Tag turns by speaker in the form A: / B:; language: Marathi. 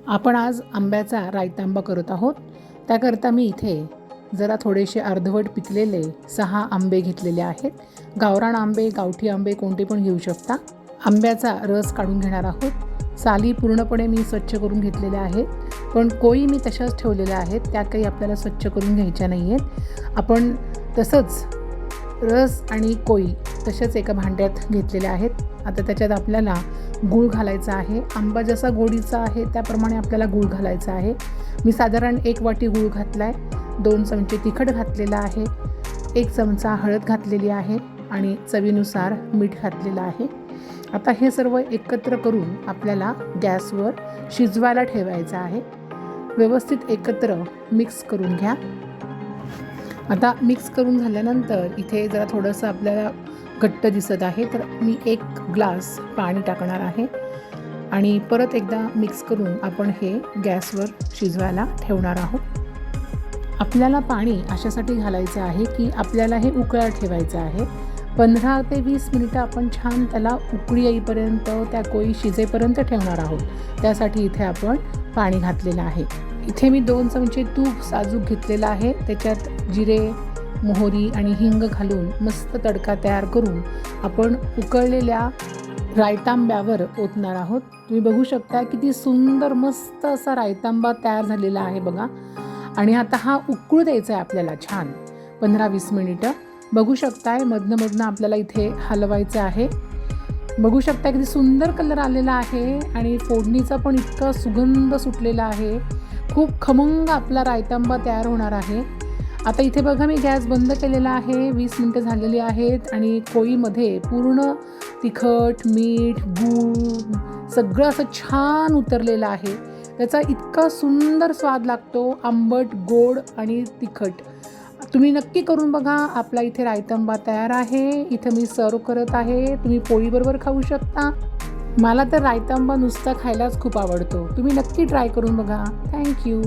A: आपण आज आंब्याचा रायता आंबा करत आहोत. त्याकरता मी इथे जरा थोडेसे अर्धवट पिकलेले 6 आंबे घेतलेले आहेत. गावरान आंबे, गावठी आंबे कोणते पण घेऊ शकता. आंब्याचा रस काढून घेणार आहोत. साली पूर्णपणे मी स्वच्छ करून घेतलेल्या आहेत, पण कोई मी तशाच ठेवलेल्या आहेत. त्या काही आपल्याला स्वच्छ करून घ्यायच्या नाही आहेत. आपण तसंच रस आणि कोई तसेच एका भांड्यात घेतलेले आहेत. आता त्याच्यात आपल्याला गूळ घालायचा आहे. आंबा जसा गोडीचा आहे त्याप्रमाणे आपल्याला गूळ घालायचा आहे. मी साधारण 1 वाटी गूळ घातला आहे. 2 चमचे तिखट घातलेलं आहे. 1 चमचा हळद घातलेली आहे आणि चवीनुसार मीठ घातलेलं आहे. आता हे सर्व एकत्र करून आपल्याला गॅसवर शिजवायला ठेवायचं आहे. व्यवस्थित एकत्र मिक्स करून घ्या. आता मिक्स करून झाल्यानंतर इथे जरा थोडंसं आपल्याला घट्ट दिसत आहे, तर मी 1 ग्लास पाणी टाकणार आहे आणि परत एकदा मिक्स करून आपण हे गॅसवर शिजवायला ठेवणार आहोत. आपल्याला पाणी अशासाठी घालायचं आहे की आपल्याला हे उकळायला ठेवायचं आहे. 15 ते 20 मिनिटं आपण छान त्याला उकळी येईपर्यंत, त्या कोई शिजेपर्यंत ठेवणार आहोत. त्यासाठी इथे आपण पाणी घातलेलं आहे. इथे मी 2 चमचे तूप साजूक घेतलेलं आहे. त्याच्यात जिरे, मोहरी आणि हिंग घालून मस्त तडका तयार करून आपण उकळलेल्या रायतांब्यावर ओतणार आहोत. तुम्ही बघू शकता किती सुंदर मस्त असा रायतांबा तयार झालेला आहे बघा. आणि आता हा उकळू द्यायचा आहे आपल्याला छान 15-20 मिनिटं. बघू शकताय मधनं आपल्याला इथे हलवायचं आहे. बघू शकता किती सुंदर कलर आलेला आहे आणि फोडणीचा पण इतका सुगंध सुटलेला आहे. खूप खमंग आपला रायतांबा तयार होणार आहे. आता इथे बघा मी गॅस बंद केलेला आहे. 20 मिनिटं झालेली आहेत आणि कोईमध्ये पूर्ण तिखट, मीठ, गूळ सगळं असं छान उतरलेलं आहे. त्याचा इतका सुंदर स्वाद लागतो, आंबट, गोड आणि तिखट. तुम्ही नक्की करून बघा. आपला इथे रायतांबा तयार आहे. इथं मी सर्व करत आहे. तुम्ही पोळीबरोबर खाऊ शकता. मला तर रायतांबा नुसता खायलाच खूप आवडतो. तुम्ही नक्की ट्राय करून बघा. थँक्यू.